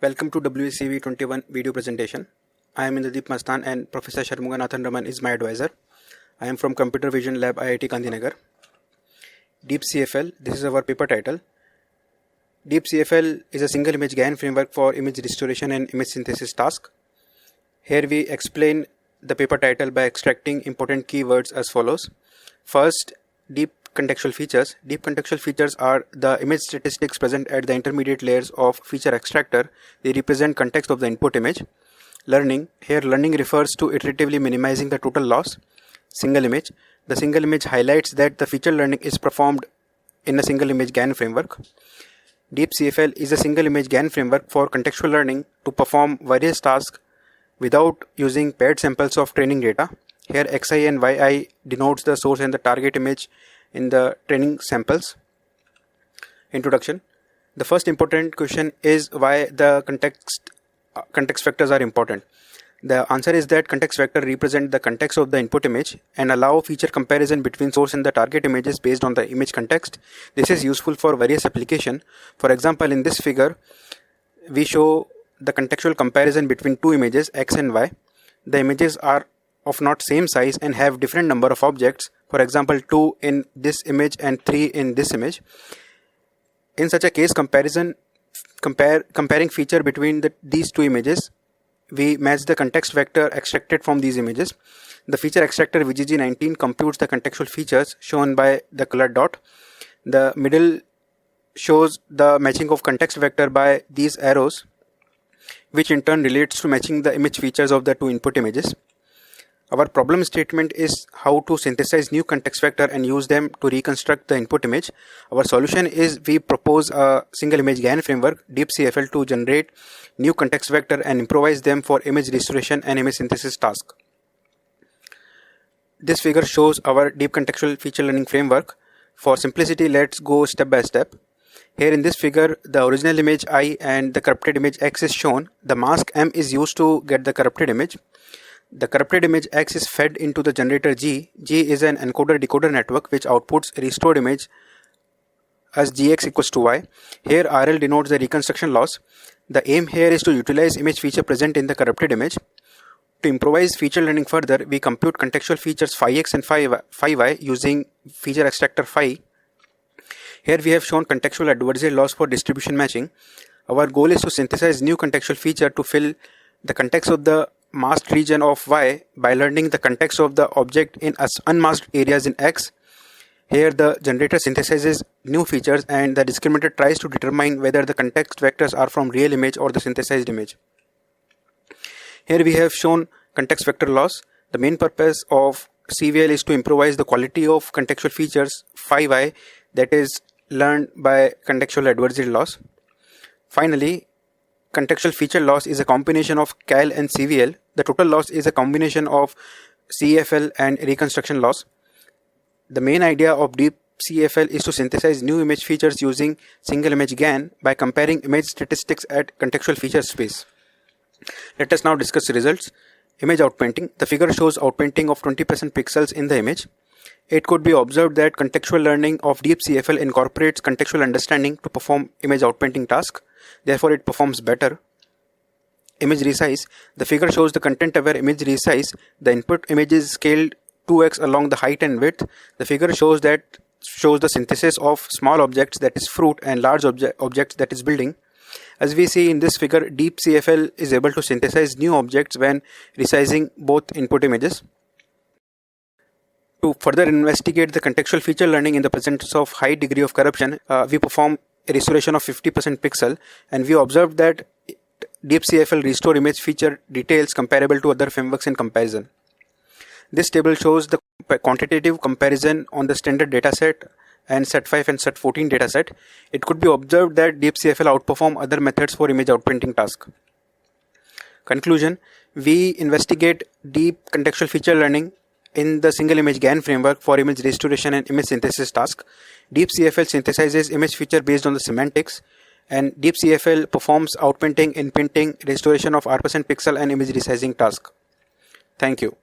Welcome to WCV 21 video presentation. I am Indradeep Mastan and Professor Sharmuganathan Raman is my advisor. I am from Computer Vision Lab, IIT Gandhinagar. DeepCFL, this is our paper title. DeepCFL is a single image GAN framework for image restoration and image synthesis task. Here we explain the paper title by extracting important keywords as follows. First, deep contextual features. Deep contextual features are the image statistics present at the intermediate layers of feature extractor. They represent context of the input image. Learning. Here learning refers to iteratively minimizing the total loss. Single image. The single image highlights that the feature learning is performed in a single image GAN framework. DeepCFL is a single image GAN framework for contextual learning to perform various tasks without using paired samples of training data. Here Xi and Yi denotes the source and the target image in the training samples. Introduction. The first important question is why the context vectors are important. The answer is that context vector represent the context of the input image and allow feature comparison between source and the target images based on the image context. This is useful for various applications. For example, in this figure, we show the contextual comparison between two images X and Y. The images are of not same size and have different number of objects. For example, 2 in this image and 3 in this image. In such a case, comparing feature between these two images, we match the context vector extracted from these images. The feature extractor VGG19 computes the contextual features shown by the colored dot. The middle shows the matching of context vector by these arrows, which in turn relates to matching the image features of the two input images. Our problem statement is how to synthesize new context vector and use them to reconstruct the input image. Our solution is we propose a single image GAN framework, DeepCFL, to generate new context vector and improvise them for image restoration and image synthesis task. This figure shows our deep contextual feature learning framework. For simplicity, let's go step by step. Here in this figure, the original image I and the corrupted image X is shown. The mask M is used to get the corrupted image. The corrupted image X is fed into the generator G. G is an encoder-decoder network which outputs restored image as Gx equals to Y. Here RL denotes the reconstruction loss. The aim here is to utilize image feature present in the corrupted image. To improvise feature learning further, we compute contextual features phi X and phi Y using feature extractor phi. Here we have shown contextual adversarial loss for distribution matching. Our goal is to synthesize new contextual feature to fill the context of the masked region of Y by learning the context of the object in unmasked areas in X. Here the generator synthesizes new features and the discriminator tries to determine whether the context vectors are from real image or the synthesized image. Here we have shown context vector loss. The main purpose of CVL is to improvise the quality of contextual features phi Y that is learned by contextual adversarial loss. Finally, contextual feature loss is a combination of CAL and CVL. The total loss is a combination of CFL and reconstruction loss. The main idea of DeepCFL is to synthesize new image features using single image GAN by comparing image statistics at contextual feature space. Let us now discuss the results. Image outpainting. The figure shows outpainting of 20% pixels in the image. It could be observed that contextual learning of DeepCFL incorporates contextual understanding to perform image outpainting task. Therefore, it performs better. Image resize. The figure shows the content-aware image resize. The input image is scaled 2x along the height and width. The figure shows the synthesis of small objects, that is fruit, and large objects, that is building. As we see in this figure, DeepCFL is able to synthesize new objects when resizing both input images. To further investigate the contextual feature learning in the presence of high degree of corruption, we perform a restoration of 50% pixel, and we observed that DeepCFL restore image feature details comparable to other frameworks in comparison. This table shows the quantitative comparison on the standard dataset and set5 and set14 dataset. It could be observed that DeepCFL outperform other methods for image outpainting task. Conclusion: we investigate deep contextual feature learning in the single image GAN framework for image restoration and image synthesis task. DeepCFL synthesizes image feature based on the semantics, and DeepCFL performs outpainting, inpainting, restoration of R% pixel and image resizing task. Thank you.